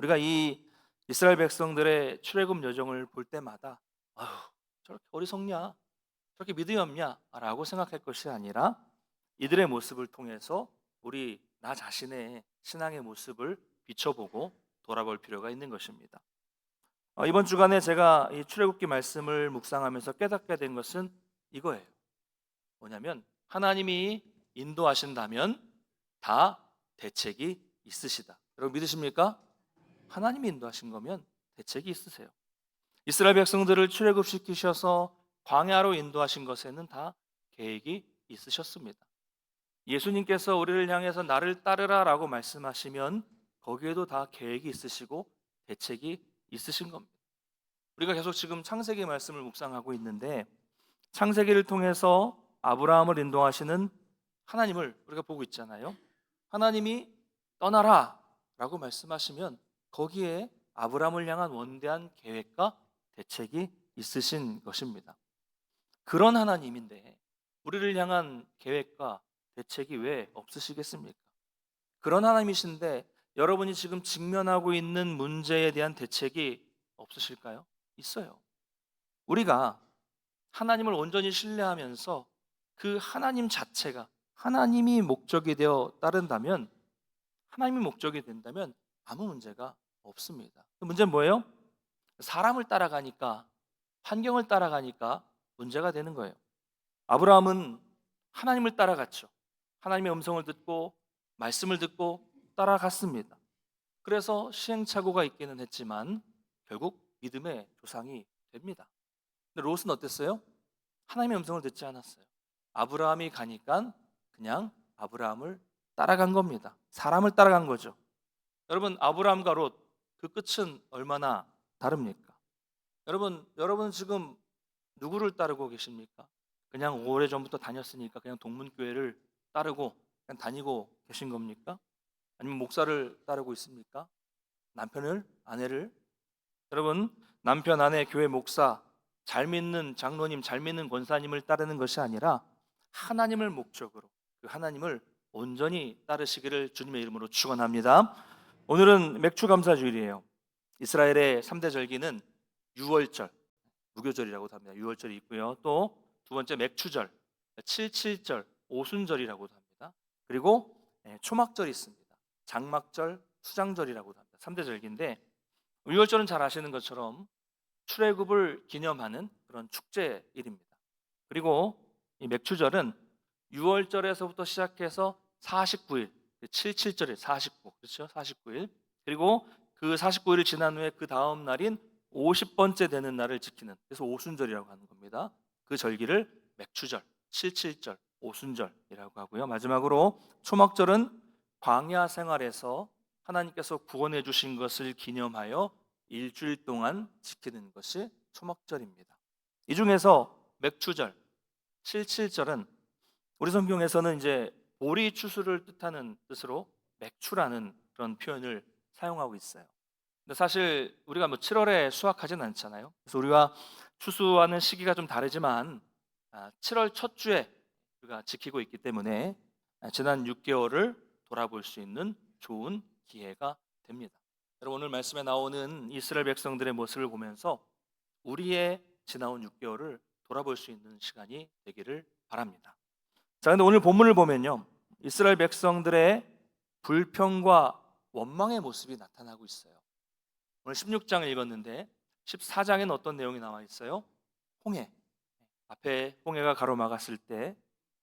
우리가 이 이스라엘 백성들의 출애굽 여정을 볼 때마다 아휴, 저렇게 어리석냐? 저렇게 믿음이 없냐?라고 생각할 것이 아니라 이들의 모습을 통해서 우리 나 자신의 신앙의 모습을 비춰보고 돌아볼 필요가 있는 것입니다. 이번 주간에 제가 이 출애굽기 말씀을 묵상하면서 깨닫게 된 것은 이거예요. 뭐냐면 하나님이 인도하신다면 다 대책이 있으시다. 여러분 믿으십니까? 하나님이 인도하신 거면 대책이 있으세요. 이스라엘 백성들을 출애굽시키셔서 광야로 인도하신 것에는 다 계획이 있으셨습니다. 예수님께서 우리를 향해서 나를 따르라라고 말씀하시면 거기에도 다 계획이 있으시고 대책이 있으신 겁니다. 우리가 계속 지금 창세기 말씀을 묵상하고 있는데 창세기를 통해서 아브라함을 인도하시는 하나님을 우리가 보고 있잖아요. 하나님이 떠나라 라고 말씀하시면 거기에 아브라함을 향한 원대한 계획과 대책이 있으신 것입니다. 그런 하나님인데 우리를 향한 계획과 대책이 왜 없으시겠습니까? 그런 하나님이신데 여러분이 지금 직면하고 있는 문제에 대한 대책이 없으실까요? 있어요. 우리가 하나님을 온전히 신뢰하면서 그 하나님 자체가 하나님이 목적이 되어 따른다면 하나님이 목적이 된다면 아무 문제가 없습니다. 그 문제는 뭐예요? 사람을 따라가니까 환경을 따라가니까 문제가 되는 거예요. 아브라함은 하나님을 따라갔죠. 하나님의 음성을 듣고 말씀을 듣고 따라갔습니다. 그래서 시행착오가 있기는 했지만 결국 믿음의 조상이 됩니다. 근데 롯은 어땠어요? 하나님의 음성을 듣지 않았어요. 아브라함이 가니까 그냥 아브라함을 따라간 겁니다. 사람을 따라간 거죠. 여러분 아브라함과 롯 그 끝은 얼마나 다릅니까? 여러분 지금 누구를 따르고 계십니까? 그냥 오래전부터 다녔으니까 그냥 동문교회를 따르고 그냥 다니고 계신 겁니까? 아니면 목사를 따르고 있습니까? 남편을, 아내를? 여러분 남편, 아내, 교회 목사, 잘 믿는 장로님, 잘 믿는 권사님을 따르는 것이 아니라 하나님을 목적으로 그 하나님을 온전히 따르시기를 주님의 이름으로 축원합니다. 오늘은 맥추감사주일이에요. 이스라엘의 3대 절기는 유월절, 무교절이라고도 합니다. 유월절이 있고요. 또 두 번째 맥추절, 칠칠절, 오순절이라고도 합니다. 그리고 초막절이 있습니다. 장막절, 수장절이라고도 합니다. 3대 절기인데 유월절은 잘 아시는 것처럼 출애굽을 기념하는 그런 축제일입니다. 그리고 이 맥추절은 6월절에서부터 시작해서 49일, 77절에 49, 그렇죠? 49일. 그리고 그 49일을 지난 후에 그 다음 날인 50번째 되는 날을 지키는, 그래서 오순절이라고 하는 겁니다. 그 절기를 맥추절, 77절, 오순절이라고 하고요. 마지막으로 초막절은 광야 생활에서 하나님께서 구원해 주신 것을 기념하여 일주일 동안 지키는 것이 초막절입니다. 이 중에서 맥추절, 77절은 우리 성경에서는 이제 보리 추수를 뜻하는 뜻으로 맥추라는 그런 표현을 사용하고 있어요. 근데 사실 우리가 뭐 7월에 수확하진 않잖아요. 그래서 우리가 추수하는 시기가 좀 다르지만 7월 첫 주에 우리가 지키고 있기 때문에 지난 6개월을 돌아볼 수 있는 좋은 기회가 됩니다. 여러분 오늘 말씀에 나오는 이스라엘 백성들의 모습을 보면서 우리의 지나온 6개월을 돌아볼 수 있는 시간이 되기를 바랍니다. 자, 근데 오늘 본문을 보면요. 이스라엘 백성들의 불평과 원망의 모습이 나타나고 있어요. 오늘 16장을 읽었는데 14장에는 어떤 내용이 나와 있어요? 홍해. 앞에 홍해가 가로막았을 때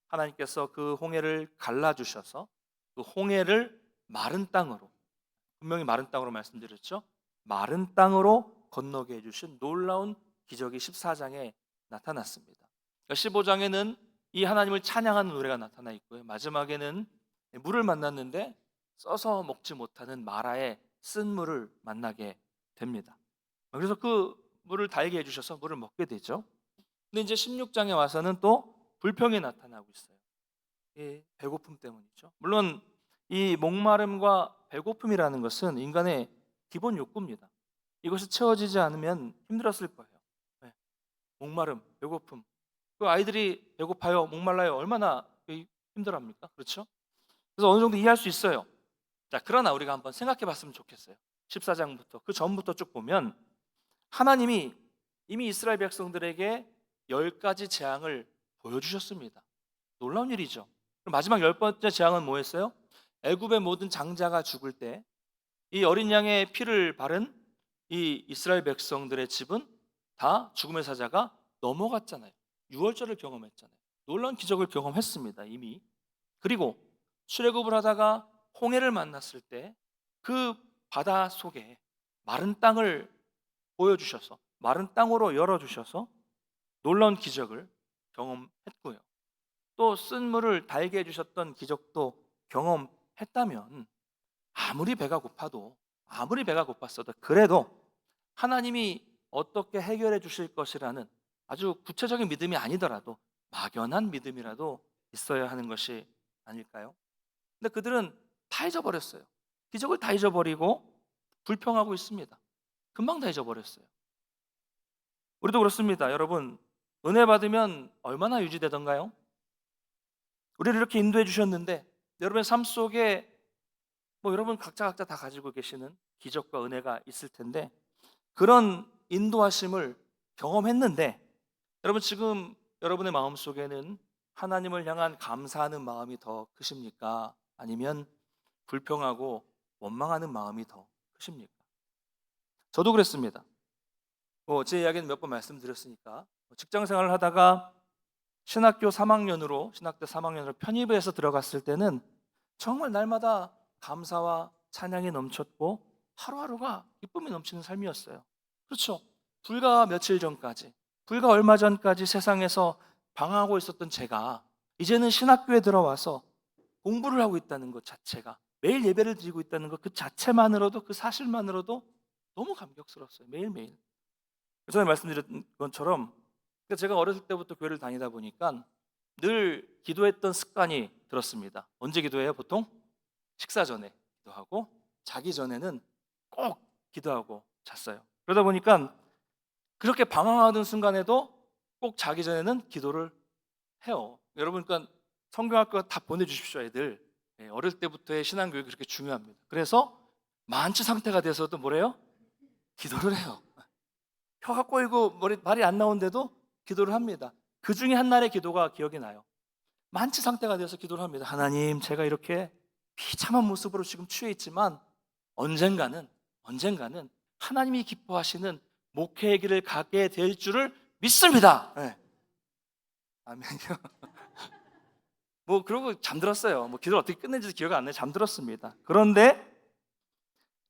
하나님께서 그 홍해를 갈라주셔서 그 홍해를 마른 땅으로, 분명히 마른 땅으로 말씀드렸죠. 마른 땅으로 건너게 해주신 놀라운 기적이 14장에 나타났습니다. 15장에는 이 하나님을 찬양하는 노래가 나타나 있고요. 마지막에는 물을 만났는데 써서 먹지 못하는 마라의 쓴 물을 만나게 됩니다. 그래서 그 물을 달게 해주셔서 물을 먹게 되죠. 근데 이제 16장에 와서는 또 불평이 나타나고 있어요. 배고픔 때문이죠. 물론 이 목마름과 배고픔이라는 것은 인간의 기본 욕구입니다. 이것이 채워지지 않으면 힘들었을 거예요. 네. 목마름, 배고픔. 그 아이들이 배고파요, 목말라요. 얼마나 힘들합니까? 그렇죠? 그래서 어느 정도 이해할 수 있어요. 자, 그러나 우리가 한번 생각해 봤으면 좋겠어요. 14장부터 그 전부터 쭉 보면 하나님이 이미 이스라엘 백성들에게 10가지 재앙을 보여주셨습니다. 놀라운 일이죠. 그럼 마지막 10번째 재앙은 뭐였어요? 애굽의 모든 장자가 죽을 때 이 어린 양의 피를 바른 이 이스라엘 백성들의 집은 다 죽음의 사자가 넘어갔잖아요. 유월절을 경험했잖아요. 놀라운 기적을 경험했습니다, 이미. 그리고 출애굽을 하다가 홍해를 만났을 때 그 바다 속에 마른 땅을 보여주셔서 마른 땅으로 열어주셔서 놀라운 기적을 경험했고요. 또 쓴 물을 달게 해주셨던 기적도 경험했다면 아무리 배가 고팠어도 그래도 하나님이 어떻게 해결해 주실 것이라는 아주 구체적인 믿음이 아니더라도 막연한 믿음이라도 있어야 하는 것이 아닐까요? 근데 그들은 다 잊어버렸어요. 기적을 다 잊어버리고 불평하고 있습니다. 금방 다 잊어버렸어요. 우리도 그렇습니다. 여러분, 은혜 받으면 얼마나 유지되던가요? 우리를 이렇게 인도해 주셨는데 여러분의 삶 속에 여러분 각자 다 가지고 계시는 기적과 은혜가 있을 텐데 그런 인도하심을 경험했는데 여러분 지금 여러분의 마음 속에는 하나님을 향한 감사하는 마음이 더 크십니까? 아니면 불평하고 원망하는 마음이 더 크십니까? 저도 그랬습니다. 제 이야기는 몇 번 말씀드렸으니까 직장 생활을 하다가 신학교 3학년으로 편입해서 들어갔을 때는 정말 날마다 감사와 찬양이 넘쳤고 하루하루가 기쁨이 넘치는 삶이었어요. 그렇죠. 불과 얼마 전까지 세상에서 방황하고 있었던 제가 이제는 신학교에 들어와서 공부를 하고 있다는 것 자체가, 매일 예배를 드리고 있다는 것 그 자체만으로도, 그 사실만으로도 너무 감격스러웠어요. 매일매일. 전에 말씀드렸던 것처럼 제가 어렸을 때부터 교회를 다니다 보니까 늘 기도했던 습관이 들었습니다. 언제 기도해요? 보통 식사 전에 기도하고 자기 전에는 꼭 기도하고 잤어요. 그러다 보니까 그렇게 방황하던 순간에도 꼭 자기 전에는 기도를 해요. 여러분, 그러니까 성경학교 다 보내주십시오, 애들. 어릴 때부터의 신앙교육이 그렇게 중요합니다. 그래서 만취 상태가 돼서도 뭐래요? 기도를 해요. 혀가 꼬이고 말이 안 나오는데도 기도를 합니다. 그 중에 한 날의 기도가 기억이 나요. 만취 상태가 돼서 기도를 합니다. 하나님, 제가 이렇게 비참한 모습으로 지금 취해 있지만 언젠가는 하나님이 기뻐하시는 목회의 길을 가게 될 줄을 믿습니다. 네. 아멘요. 그러고 잠들었어요. 기도를 어떻게 끝낸지 기억 안 나요. 잠들었습니다. 그런데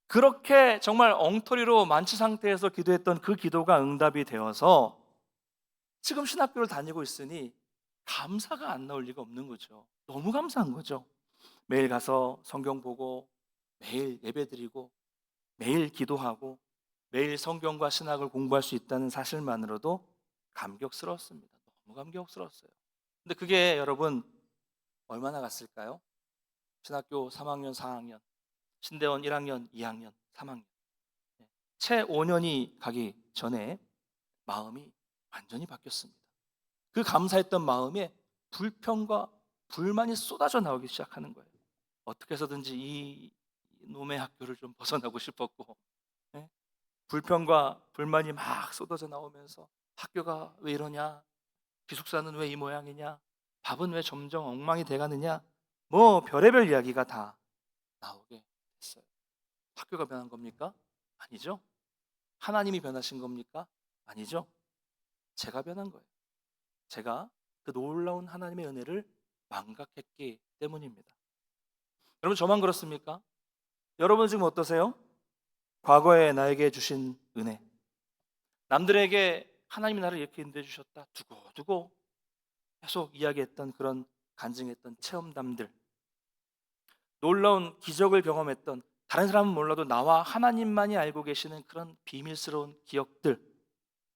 그렇게 정말 엉터리로 만취 상태에서 기도했던 그 기도가 응답이 되어서 지금 신학교를 다니고 있으니 감사가 안 나올 리가 없는 거죠. 너무 감사한 거죠. 매일 가서 성경 보고 매일 예배드리고 매일 기도하고 매일 성경과 신학을 공부할 수 있다는 사실만으로도 감격스러웠습니다. 너무 감격스러웠어요. 근데 그게 여러분 얼마나 갔을까요? 신학교 3학년, 4학년, 신대원 1학년, 2학년, 3학년. 채 5년이 가기 전에 마음이 완전히 바뀌었습니다. 그 감사했던 마음에 불평과 불만이 쏟아져 나오기 시작하는 거예요. 어떻게 해서든지 이 놈의 학교를 좀 벗어나고 싶었고, 예? 불평과 불만이 막 쏟아져 나오면서 학교가 왜 이러냐, 기숙사는 왜 이 모양이냐, 밥은 왜 점점 엉망이 돼가느냐, 별의별 이야기가 다 나오게 됐어요. 학교가 변한 겁니까? 아니죠. 하나님이 변하신 겁니까? 아니죠. 제가 변한 거예요. 제가 그 놀라운 하나님의 은혜를 망각했기 때문입니다. 여러분, 저만 그렇습니까? 여러분 지금 어떠세요? 과거에 나에게 주신 은혜, 남들에게 하나님이 나를 이렇게 인도해 주셨다 두고두고 계속 이야기했던 그런 간증했던 체험담들, 놀라운 기적을 경험했던, 다른 사람은 몰라도 나와 하나님만이 알고 계시는 그런 비밀스러운 기억들,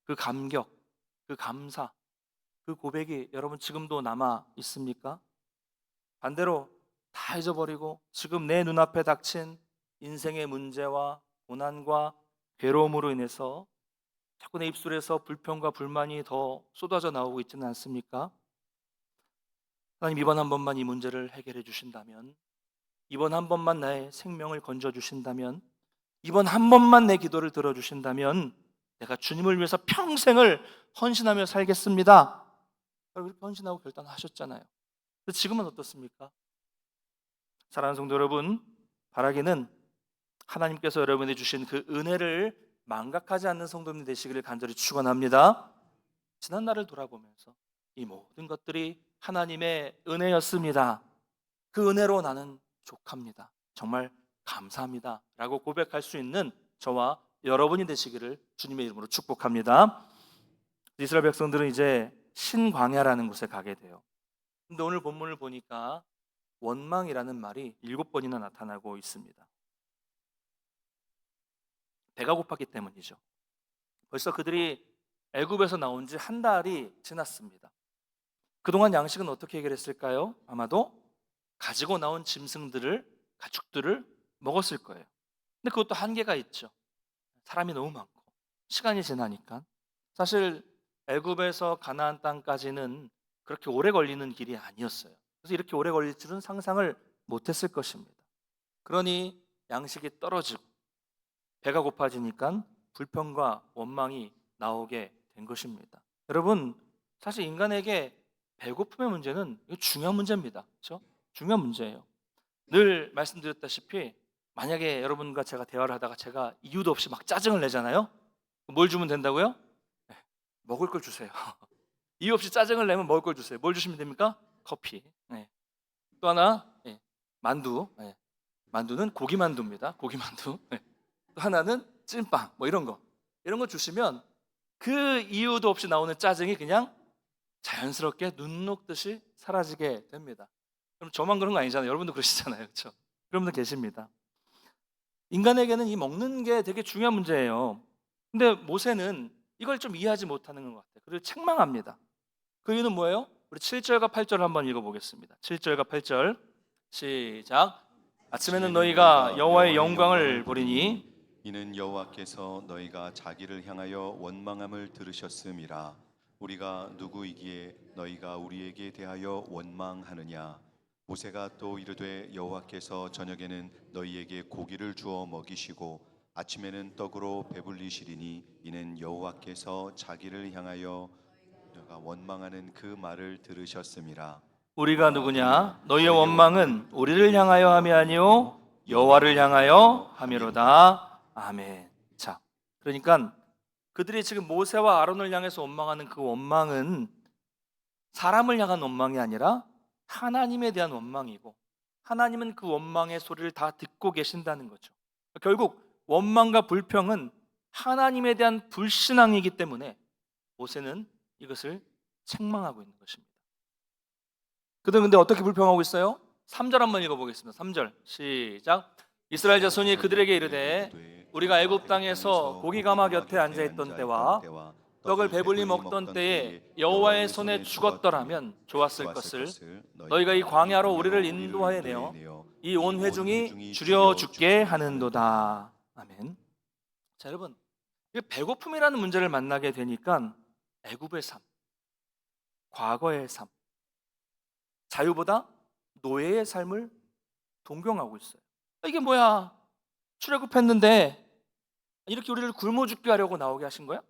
그 감격, 그 감사, 그 고백이 여러분 지금도 남아 있습니까? 반대로 다 잊어버리고 지금 내 눈앞에 닥친 인생의 문제와 고난과 괴로움으로 인해서 자꾸 내 입술에서 불평과 불만이 더 쏟아져 나오고 있지는 않습니까? 하나님, 이번 한 번만 이 문제를 해결해 주신다면, 이번 한 번만 나의 생명을 건져 주신다면 이번 한 번만 내 기도를 들어주신다면 내가 주님을 위해서 평생을 헌신하며 살겠습니다. 그렇게 헌신하고 결단하셨잖아요. 근데 지금은 어떻습니까? 사랑하는 성도 여러분, 바라기는 하나님께서 여러분에게 주신 그 은혜를 망각하지 않는 성도님 되시기를 간절히 축원합니다. 지난 날을 돌아보면서 이 모든 것들이 하나님의 은혜였습니다. 그 은혜로 나는 족합니다. 정말 감사합니다. 라고 고백할 수 있는 저와 여러분이 되시기를 주님의 이름으로 축복합니다. 이스라엘 백성들은 이제 신광야라는 곳에 가게 돼요. 근데 오늘 본문을 보니까 원망이라는 말이 7번이나 나타나고 있습니다. 배가 고팠기 때문이죠. 벌써 그들이 애굽에서 나온 지 한 달이 지났습니다. 그동안 양식은 어떻게 해결했을까요? 아마도 가지고 나온 짐승들을, 가축들을 먹었을 거예요. 근데 그것도 한계가 있죠. 사람이 너무 많고 시간이 지나니까. 사실 애굽에서 가나안 땅까지는 그렇게 오래 걸리는 길이 아니었어요. 그래서 이렇게 오래 걸릴 줄은 상상을 못했을 것입니다. 그러니 양식이 떨어지고 배가 고파지니까 불평과 원망이 나오게 된 것입니다. 여러분, 사실 인간에게 배고픔의 문제는 이거 중요한 문제입니다. 그렇죠? 중요한 문제예요. 늘 말씀드렸다시피 만약에 여러분과 제가 대화를 하다가 제가 이유도 없이 막 짜증을 내잖아요. 뭘 주면 된다고요? 네, 먹을 걸 주세요. 이유 없이 짜증을 내면 먹을 걸 주세요. 뭘 주시면 됩니까? 커피. 네. 또 하나, 네, 만두. 네. 만두는 고기 만두입니다. 고기 만두. 네. 또 하나는 찐빵. 뭐 이런 거 주시면 그 이유도 없이 나오는 짜증이 그냥 자연스럽게 눈 녹듯이 사라지게 됩니다. 그럼 저만 그런 거 아니잖아요. 여러분도 그러시잖아요. 그렇죠? 여러분도 계십니다. 인간에게는 이 먹는 게 되게 중요한 문제예요. 근데 모세는 이걸 좀 이해하지 못하는 것 같아요. 그리고 책망합니다. 그 이유는 뭐예요? 우리 7절과 8절을 한번 읽어보겠습니다. 7절과 8절 시작. 아침에는 너희가 여호와의 영광을 보리니 이는 여호와께서 너희가 자기를 향하여 원망함을 들으셨음이라. 우리가 누구이기에 너희가 우리에게 대하여 원망하느냐. 모세가 또 이르되 여호와께서 저녁에는 너희에게 고기를 주어 먹이시고 아침에는 떡으로 배불리시리니 이는 여호와께서 자기를 향하여 너희가 원망하는 그 말을 들으셨음이라. 우리가 누구냐? 너희의 원망은 우리를 향하여 함이 아니요 여호와를 향하여 함이로다. 아멘. 자, 그러니까 그들이 지금 모세와 아론을 향해서 원망하는 그 원망은 사람을 향한 원망이 아니라 하나님에 대한 원망이고, 하나님은 그 원망의 소리를 다 듣고 계신다는 거죠. 결국 원망과 불평은 하나님에 대한 불신앙이기 때문에 모세는 이것을 책망하고 있는 것입니다. 그들은 근데 어떻게 불평하고 있어요? 3절 한번 읽어보겠습니다. 3절 시작. 이스라엘 자손이 그들에게 이르되 우리가 애굽 땅에서 고기 가마 곁에 앉아 있던 때와 떡을 배불리 먹던 때에 여호와의 손에 죽었더라면 좋았을 것을 너희가 이 광야로 우리를 인도하여 내어 이 온 회중이 줄여 죽게 하는도다. 아멘. 자, 여러분, 이 배고픔이라는 문제를 만나게 되니까 애굽의 삶, 과거의 삶, 자유보다 노예의 삶을 동경하고 있어요. 이게 뭐야? 출애굽했는데 이렇게 우리를 굶어 죽게 하려고 나오게 하신 거야?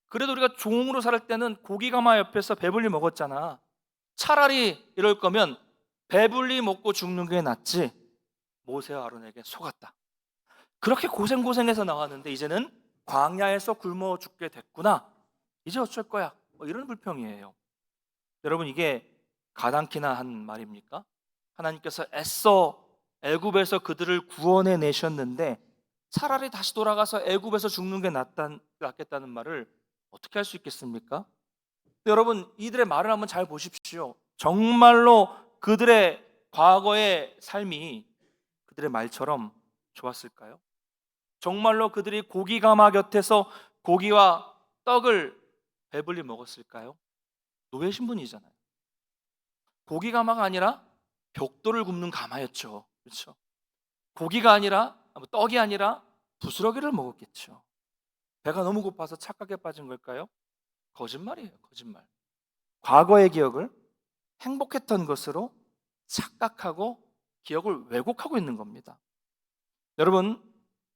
그래도 우리가 종으로 살 때는 고기 가마 옆에서 배불리 먹었잖아. 차라리 이럴 거면 배불리 먹고 죽는 게 낫지. 모세와 아론에게 속았다. 그렇게 고생해서 나왔는데 이제는 광야에서 굶어 죽게 됐구나. 이제 어쩔 거야. 이런 불평이에요. 여러분, 이게 가당키나 한 말입니까? 하나님께서 애써 애굽에서 그들을 구원해 내셨는데 차라리 다시 돌아가서 애굽에서 죽는 게 낫겠다는 말을 어떻게 할 수 있겠습니까? 여러분, 이들의 말을 한번 잘 보십시오. 정말로 그들의 과거의 삶이 그들의 말처럼 좋았을까요? 정말로 그들이 고기 가마 곁에서 고기와 떡을 배불리 먹었을까요? 노예 신분이잖아요. 고기 가마가 아니라 벽돌을 굽는 가마였죠. 그렇죠? 고기가 아니라 떡이 아니라 부스러기를 먹었겠죠. 배가 너무 고파서 착각에 빠진 걸까요? 거짓말이에요. 거짓말. 과거의 기억을 행복했던 것으로 착각하고 기억을 왜곡하고 있는 겁니다. 여러분,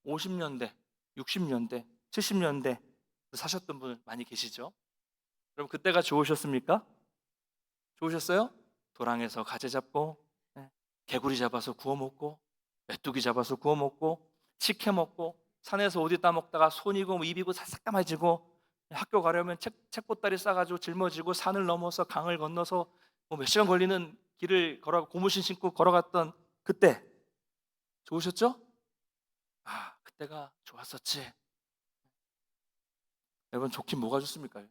50년대, 60년대, 70년대 사셨던 분 많이 계시죠? 여러분 그때가 좋으셨습니까? 좋으셨어요? 도랑에서 가재 잡고, 개구리 잡아서 구워 먹고, 메뚜기 잡아서 구워 먹고, 식혜 먹고, 산에서 오디 따먹다가 손이고 뭐 입이고 새까매지고, 학교 가려면 책보따리 싸가지고 짊어지고 산을 넘어서 강을 건너서 뭐 몇 시간 걸리는 길을 걸어 고무신 신고 걸어갔던 그때 좋으셨죠? 아, 그때가 좋았었지. 여러분 좋긴 뭐가 좋습니까?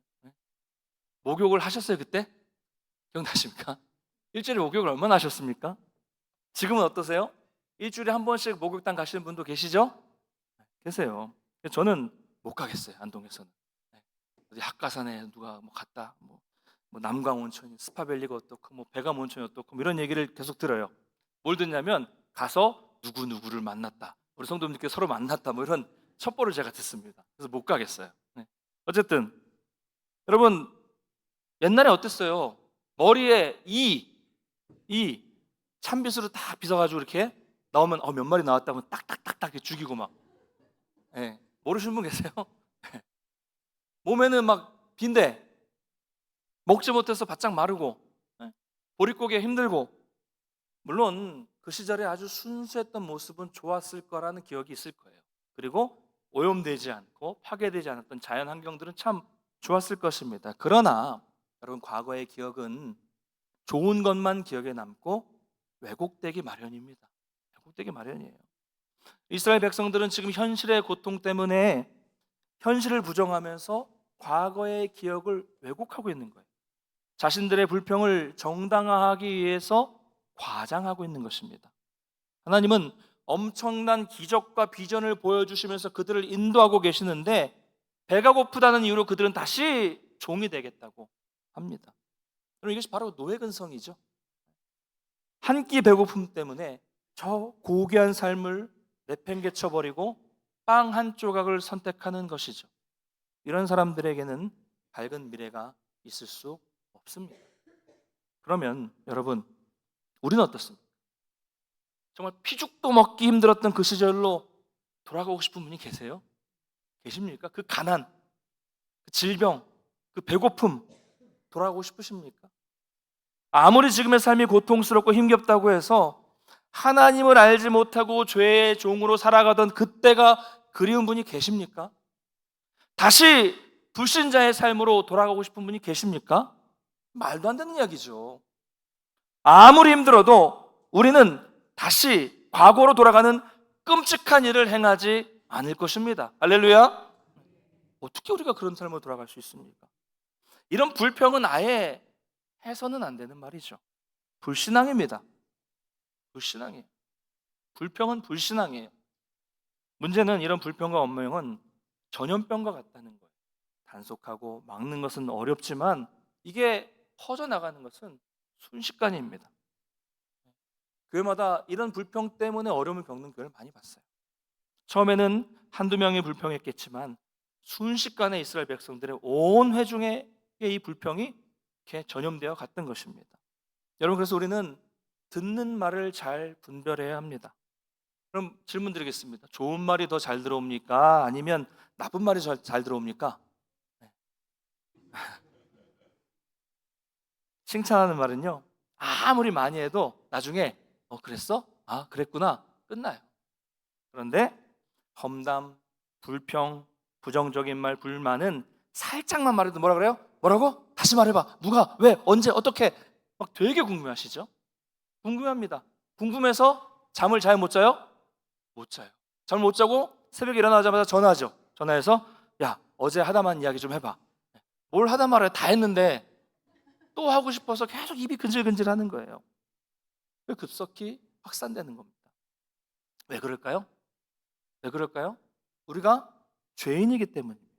목욕을 하셨어요 그때? 기억나십니까? 일주일에 목욕을 얼마나 하셨습니까? 지금은 어떠세요? 일주일에 한 번씩 목욕탕 가시는 분도 계시죠? 계세요. 저는 못 가겠어요. 안동에서는. 어디 학가산에 누가 뭐 갔다, 뭐 남강 온천이 스파밸리가 어떻고, 뭐 배감 온천이 어떻고, 뭐 이런 얘기를 계속 들어요. 뭘 듣냐면 가서 누구 누구를 만났다, 우리 성도님들께 서로 만났다, 뭐 이런 첩보를 제가 듣습니다. 그래서 못 가겠어요. 어쨌든 여러분 옛날에 어땠어요? 머리에 이 찬빗으로 딱 빗어가지고 이렇게 나오면 몇 마리 나왔다면 딱딱딱딱 이렇게 죽이고 막. 모르시는 분 계세요? 몸에는 막 빈대, 먹지 못해서 바짝 마르고, 보릿고개 힘들고. 물론 그 시절에 아주 순수했던 모습은 좋았을 거라는 기억이 있을 거예요. 그리고 오염되지 않고 파괴되지 않았던 자연 환경들은 참 좋았을 것입니다. 그러나 여러분 과거의 기억은 좋은 것만 기억에 남고 왜곡되기 마련입니다. 왜곡되기 마련이에요. 이스라엘 백성들은 지금 현실의 고통 때문에 현실을 부정하면서 과거의 기억을 왜곡하고 있는 거예요. 자신들의 불평을 정당화하기 위해서 과장하고 있는 것입니다. 하나님은 엄청난 기적과 비전을 보여주시면서 그들을 인도하고 계시는데 배가 고프다는 이유로 그들은 다시 종이 되겠다고 합니다. 그럼 이것이 바로 노예 근성이죠. 한 끼 배고픔 때문에 저 고귀한 삶을 내팽개쳐버리고 빵 한 조각을 선택하는 것이죠. 이런 사람들에게는 밝은 미래가 있을 수 없습니다. 그러면 여러분 우리는 어떻습니까? 정말 피죽도 먹기 힘들었던 그 시절로 돌아가고 싶은 분이 계세요? 계십니까? 그 가난, 그 질병, 그 배고픔 돌아가고 싶으십니까? 아무리 지금의 삶이 고통스럽고 힘겹다고 해서 하나님을 알지 못하고 죄의 종으로 살아가던 그때가 그리운 분이 계십니까? 다시 불신자의 삶으로 돌아가고 싶은 분이 계십니까? 말도 안 되는 이야기죠. 아무리 힘들어도 우리는 다시 과거로 돌아가는 끔찍한 일을 행하지 않을 것입니다. 할렐루야. 어떻게 우리가 그런 삶으로 돌아갈 수 있습니까? 이런 불평은 아예 해서는 안 되는 말이죠. 불신앙입니다. 불신앙이에요. 불평은 불신앙이에요. 문제는 이런 불평과 원망은 전염병과 같다는 거예요. 단속하고 막는 것은 어렵지만 이게 퍼져나가는 것은 순식간입니다. 교회마다 이런 불평 때문에 어려움을 겪는 교회를 많이 봤어요. 처음에는 한두 명이 불평했겠지만 순식간에 이스라엘 백성들의 온 회중의 이 불평이 이렇게 전염되어 갔던 것입니다. 여러분 그래서 우리는 듣는 말을 잘 분별해야 합니다. 그럼 질문 드리겠습니다. 좋은 말이 더 잘 들어옵니까? 아니면 나쁜 말이 잘 들어옵니까? 칭찬하는 말은요 아무리 많이 해도 나중에 그랬어? 아 그랬구나 끝나요. 그런데 험담, 불평, 부정적인 말, 불만은 살짝만 말해도 뭐라 그래요? 뭐라고? 다시 말해봐. 누가? 왜? 언제? 어떻게? 막 되게 궁금해하시죠? 궁금합니다. 궁금해서 잠을 잘 못 자요? 못 자요. 잠을 못 자고 새벽에 일어나자마자 전화하죠. 전화해서 야 어제 하다만 이야기 좀 해봐. 뭘 하다 말아요? 다 했는데 또 하고 싶어서 계속 입이 근질근질하는 거예요. 급속히 확산되는 겁니다. 왜 그럴까요? 왜 그럴까요? 우리가 죄인이기 때문입니다.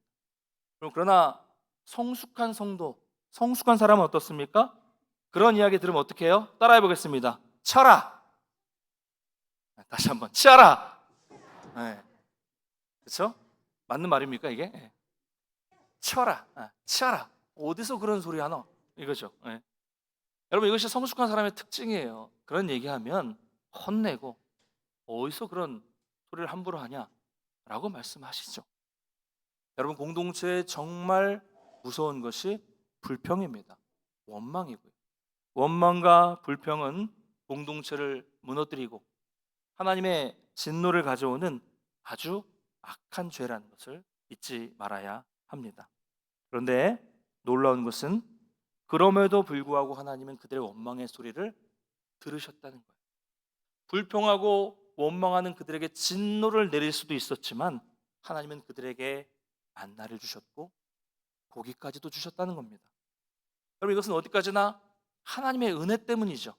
그러나 성숙한 성도, 성숙한 사람은 어떻습니까? 그런 이야기 들으면 어떻게 해요? 따라해 보겠습니다. 쳐라. 다시 한번 치아라. 네. 그렇죠? 맞는 말입니까 이게? 네. 치어라, 치아라. 어디서 그런 소리 하나? 이거죠. 네. 여러분 이것이 성숙한 사람의 특징이에요. 그런 얘기하면 혼내고 어디서 그런 소리를 함부로 하냐? 라고 말씀하시죠. 여러분, 공동체에 정말 무서운 것이 불평입니다. 원망이고요. 원망과 불평은 공동체를 무너뜨리고 하나님의 진노를 가져오는 아주 악한 죄라는 것을 잊지 말아야 합니다. 그런데 놀라운 것은 그럼에도 불구하고 하나님은 그들의 원망의 소리를 들으셨다는 거예요. 불평하고 원망하는 그들에게 진노를 내릴 수도 있었지만 하나님은 그들에게 만나를 주셨고 고기까지도 주셨다는 겁니다. 여러분, 이것은 어디까지나 하나님의 은혜 때문이죠.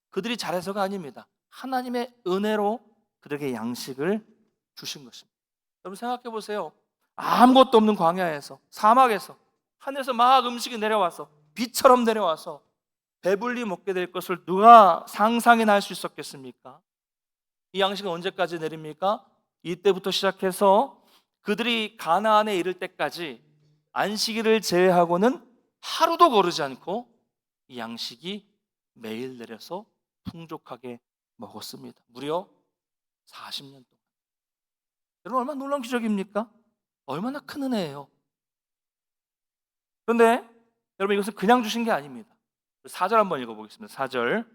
그들이 잘해서가 아닙니다. 하나님의 은혜로 그들에게 양식을 주신 것입니다. 여러분, 생각해 보세요. 아무것도 없는 광야에서, 사막에서, 하늘에서 막 음식이 내려와서 비처럼 내려와서 배불리 먹게 될 것을 누가 상상이나 할 수 있었겠습니까? 이 양식은 언제까지 내립니까? 이때부터 시작해서 그들이 가나안에 이를 때까지 안식일을 제외하고는 하루도 거르지 않고 이 양식이 매일 내려서 풍족하게 먹었습니다. 무려 40년 동안. 여러분, 얼마나 놀라운 기적입니까? 얼마나 큰 은혜예요. 그런데 여러분, 이것은 그냥 주신 게 아닙니다. 4절 한번 읽어보겠습니다. 4절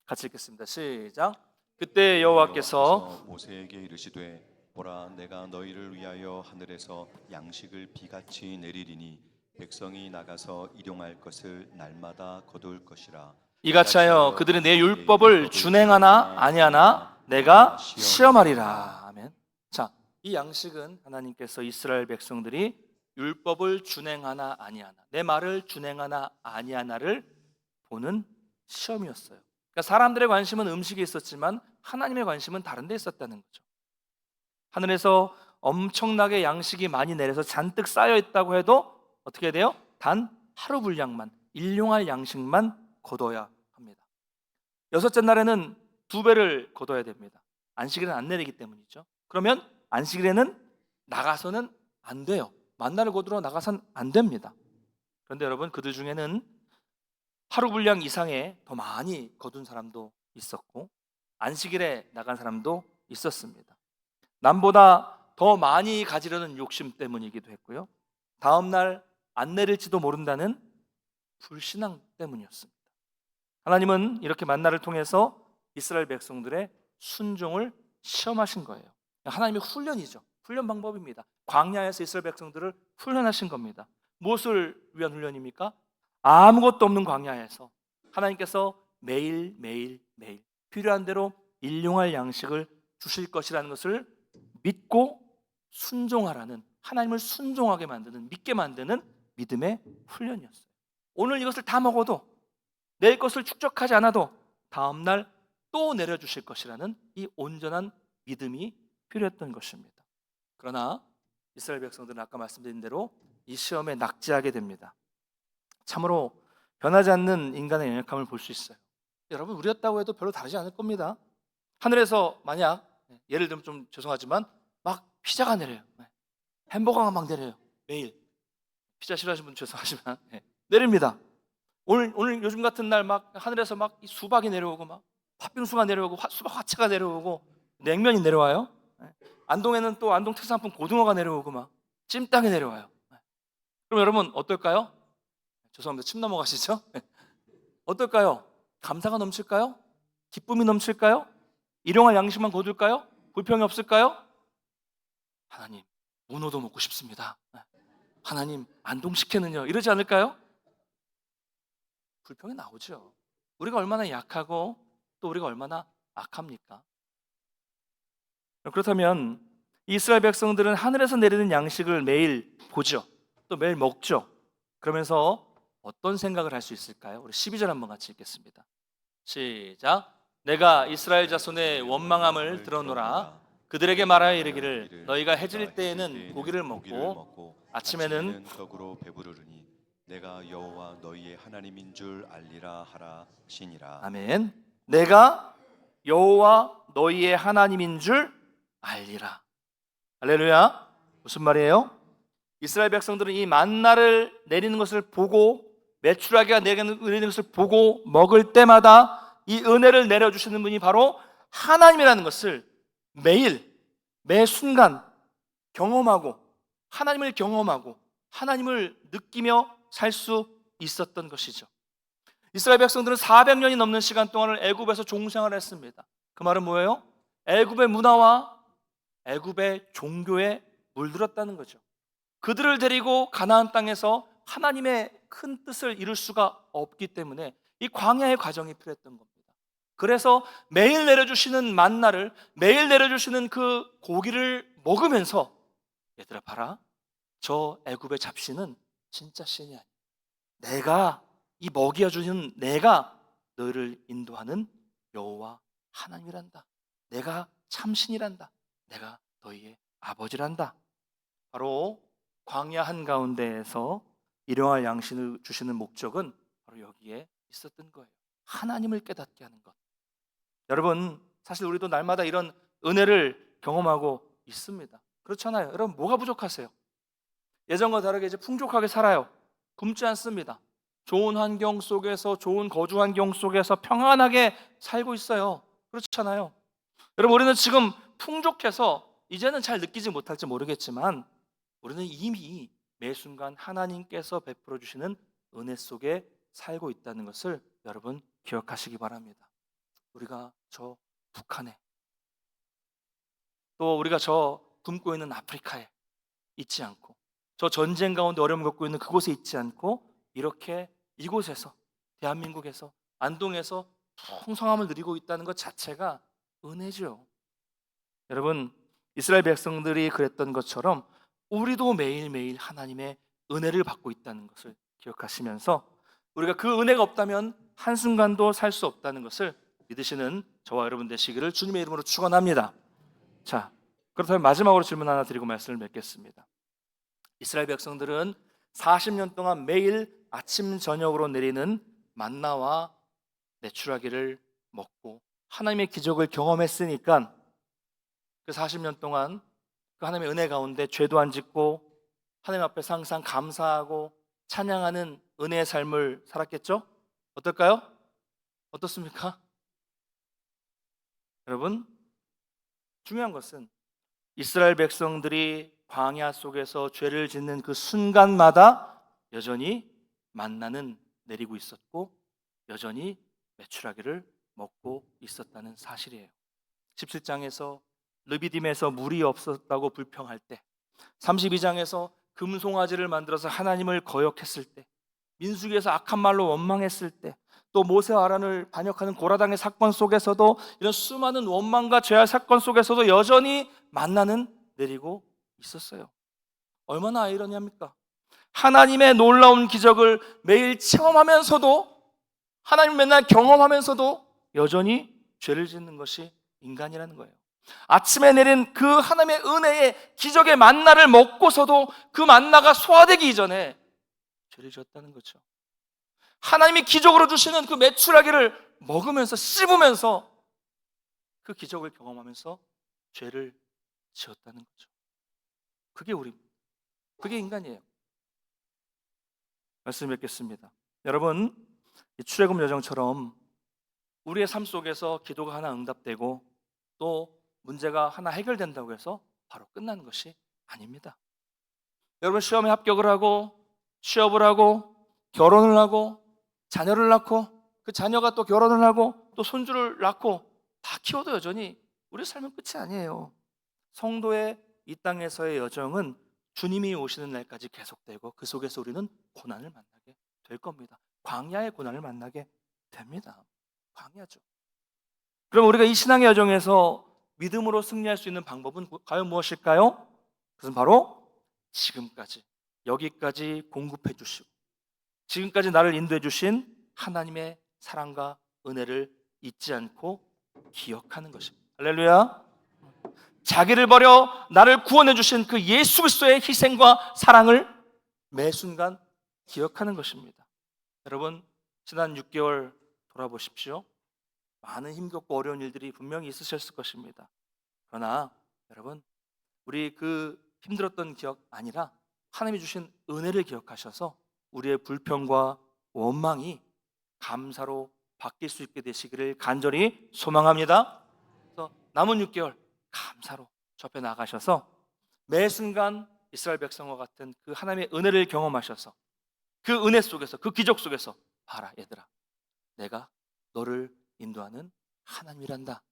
같이 읽겠습니다. 시작. 그때 여호와께서 모세에게 이르시되 보라 내가 너희를 위하여 하늘에서 양식을 비같이 내리리니 백성이 나가서 일용할 것을 날마다 거둘 것이라. 이같이 하여 그들은 내 율법을 준행하나 아니하나 내가 시험하리라. 아멘. 자, 이 양식은 하나님께서 이스라엘 백성들이 율법을 준행하나 아니하나, 내 말을 준행하나 아니하나를 보는 시험이었어요. 그러니까 사람들의 관심은 음식에 있었지만 하나님의 관심은 다른 데 있었다는 거죠. 하늘에서 엄청나게 양식이 많이 내려서 잔뜩 쌓여 있다고 해도 어떻게 돼요? 단 하루 분량만, 일용할 양식만 거둬야 합니다. 여섯째 날에는 2배를 거둬야 됩니다. 안식일은 안 내리기 때문이죠. 그러면 안식일에는 나가서는 안 돼요. 만나를 거두러 나가선 안 됩니다. 그런데 여러분, 그들 중에는 하루 분량 이상의 더 많이 거둔 사람도 있었고 안식일에 나간 사람도 있었습니다. 남보다 더 많이 가지려는 욕심 때문이기도 했고요. 다음 날 안 내릴지도 모른다는 불신앙 때문이었습니다. 하나님은 이렇게 만나를 통해서 이스라엘 백성들의 순종을 시험하신 거예요. 하나님의 훈련이죠. 훈련 방법입니다. 광야에서 이스라엘 백성들을 훈련하신 겁니다. 무엇을 위한 훈련입니까? 아무것도 없는 광야에서 하나님께서 매일 필요한 대로 일용할 양식을 주실 것이라는 것을 믿고 순종하라는, 하나님을 순종하게 만드는, 믿게 만드는 믿음의 훈련이었어요. 오늘 이것을 다 먹어도 내일 것을 축적하지 않아도 다음 날 또 내려주실 것이라는 이 온전한 믿음이 필요했던 것입니다. 그러나 이스라엘 백성들은 아까 말씀드린 대로 이 시험에 낙제하게 됩니다. 참으로 변하지 않는 인간의 연약함을 볼 수 있어요. 여러분, 우리였다고 해도 별로 다르지 않을 겁니다. 하늘에서 만약, 예를 들면 좀 죄송하지만 막 피자가 내려요. 햄버거가 막 내려요. 매일. 피자 싫어하시는 분 죄송하지만 내립니다. 오늘 요즘 같은 날 막 하늘에서 막 수박이 내려오고 막 팥빙수가 내려오고 수박 화채가 내려오고 냉면이 내려와요. 안동에는 또 안동 특산품 고등어가 내려오고 막 찜닭이 내려와요. 그럼 여러분 어떨까요? 죄송합니다. 침 넘어가시죠? 어떨까요? 감사가 넘칠까요? 기쁨이 넘칠까요? 일용할 양식만 거둘까요? 불평이 없을까요? 하나님, 문어도 먹고 싶습니다. 하나님, 안동식혜는요? 이러지 않을까요? 불평이 나오죠. 우리가 얼마나 약하고 또 우리가 얼마나 악합니까? 그렇다면 이스라엘 백성들은 하늘에서 내리는 양식을 매일 보죠. 또 매일 먹죠. 그러면서 어떤 생각을 할 수 있을까요? 우리 12절 한번 같이 읽겠습니다. 시작. 내가 이스라엘 자손의 원망함을 들어노라. 그들에게 말하여 이르기를 너희가 해질 때에는 고기를 먹고 아침에는 떡으로 배부르니 내가 여호와 너희의 하나님인 줄 알리라 하라 하시니라. 아멘. 내가 여호와 너희의 하나님인 줄 알리라. 할렐루야. 무슨 말이에요? 이스라엘 백성들은 이 만나를 내리는 것을 보고, 메추라기가 내리는 것을 보고 먹을 때마다 이 은혜를 내려주시는 분이 바로 하나님이라는 것을 매일 매 순간 경험하고 하나님을 경험하고 하나님을 느끼며 살 수 있었던 것이죠. 이스라엘 백성들은 400년이 넘는 시간 동안을 애굽에서 종생활을 했습니다. 그 말은 뭐예요? 애굽의 문화와 애굽의 종교에 물들었다는 거죠. 그들을 데리고 가나안 땅에서 하나님의 큰 뜻을 이룰 수가 없기 때문에 이 광야의 과정이 필요했던 겁니다. 그래서 매일 내려주시는 만나를, 매일 내려주시는 그 고기를 먹으면서 얘들아 봐라, 저 애굽의 잡신은 진짜 신이 아니야. 내가, 이 먹여주는 내가 너희를 인도하는 여호와 하나님이란다. 내가 참신이란다. 내가 너희의 아버지란다. 바로 광야 한가운데에서 일용할 양식을 주시는 목적은 바로 여기에 있었던 거예요. 하나님을 깨닫게 하는 것. 여러분, 사실 우리도 날마다 이런 은혜를 경험하고 있습니다. 그렇잖아요. 여러분, 뭐가 부족하세요? 예전과 다르게 이제 풍족하게 살아요. 굶지 않습니다. 좋은 환경 속에서, 좋은 거주 환경 속에서 평안하게 살고 있어요. 그렇잖아요. 여러분, 우리는 지금 풍족해서 이제는 잘 느끼지 못할지 모르겠지만 우리는 이미 매 순간 하나님께서 베풀어 주시는 은혜 속에 살고 있다는 것을 여러분 기억하시기 바랍니다. 우리가 저 북한에, 또 우리가 저 굶고 있는 아프리카에 있지 않고, 저 전쟁 가운데 어려움을 겪고 있는 그곳에 있지 않고, 이렇게 이곳에서, 대한민국에서, 안동에서 풍성함을 누리고 있다는 것 자체가 은혜죠. 여러분, 이스라엘 백성들이 그랬던 것처럼 우리도 매일매일 하나님의 은혜를 받고 있다는 것을 기억하시면서 우리가 그 은혜가 없다면 한순간도 살 수 없다는 것을 믿으시는 저와 여러분 되시기를 주님의 이름으로 축원합니다. 자, 그렇다면 마지막으로 질문 하나 드리고 말씀을 맺겠습니다. 이스라엘 백성들은 40년 동안 매일 아침 저녁으로 내리는 만나와 메추라기를 먹고 하나님의 기적을 경험했으니까 그 40년 동안 그 하나님의 은혜 가운데 죄도 안 짓고 하나님 앞에서 항상 감사하고 찬양하는 은혜의 삶을 살았겠죠? 어떨까요? 어떻습니까? 여러분, 중요한 것은 이스라엘 백성들이 광야 속에서 죄를 짓는 그 순간마다 여전히 만나는 내리고 있었고 여전히 메추라기를 먹고 있었다는 사실이에요. 17장에서 르비딤에서 물이 없었다고 불평할 때, 32장에서 금송아지를 만들어서 하나님을 거역했을 때, 민수기에서 악한 말로 원망했을 때, 또 모세와 아론을 반역하는 고라당의 사건 속에서도 이런 수많은 원망과 죄악 사건 속에서도 여전히 만나는 내리고 있었어요. 얼마나 아이러니합니까? 하나님의 놀라운 기적을 매일 체험하면서도, 하나님 맨날 경험하면서도 여전히 죄를 짓는 것이 인간이라는 거예요. 아침에 내린 그 하나님의 은혜의 기적의 만나를 먹고서도 그 만나가 소화되기 이전에 죄를 지었다는 거죠. 하나님이 기적으로 주시는 그 메추라기를 먹으면서 씹으면서 그 기적을 경험하면서 죄를 지었다는 거죠. 그게 우리입니다. 그게 인간이에요. 말씀 뵙겠습니다. 여러분, 이 출애굽 여정처럼 우리의 삶 속에서 기도가 하나 응답되고 또 문제가 하나 해결된다고 해서 바로 끝나는 것이 아닙니다. 여러분, 시험에 합격을 하고 취업을 하고 결혼을 하고 자녀를 낳고 그 자녀가 또 결혼을 하고 또 손주를 낳고 다 키워도 여전히 우리 삶은 끝이 아니에요. 성도의 이 땅에서의 여정은 주님이 오시는 날까지 계속되고 그 속에서 우리는 고난을 만나게 될 겁니다. 광야의 고난을 만나게 됩니다. 광야죠. 그럼 우리가 이 신앙의 여정에서 믿음으로 승리할 수 있는 방법은 과연 무엇일까요? 그것은 바로 지금까지, 여기까지 공급해 주시고 지금까지 나를 인도해 주신 하나님의 사랑과 은혜를 잊지 않고 기억하는 것입니다. 할렐루야. 자기를 버려 나를 구원해 주신 그 예수 그리스도의 희생과 사랑을 매 순간 기억하는 것입니다. 여러분, 지난 6개월 돌아보십시오. 많은 힘겹고 어려운 일들이 분명히 있으셨을 것입니다. 그러나 여러분, 우리 그 힘들었던 기억 아니라 하나님이 주신 은혜를 기억하셔서 우리의 불평과 원망이 감사로 바뀔 수 있게 되시기를 간절히 소망합니다. 그래서 남은 6개월 감사로 저 앞에 나가셔서 매 순간 이스라엘 백성과 같은 그 하나님의 은혜를 경험하셔서 그 은혜 속에서 그 기적 속에서 봐라 얘들아, 내가 너를 인도하는 하나님이란다.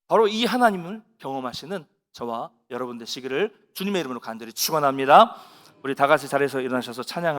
바로 이 하나님을 경험하시는 저와 여러분 되시기를 주님의 이름으로 간절히 축원합니다. 우리 다 같이 자리에서 일어나셔서 찬양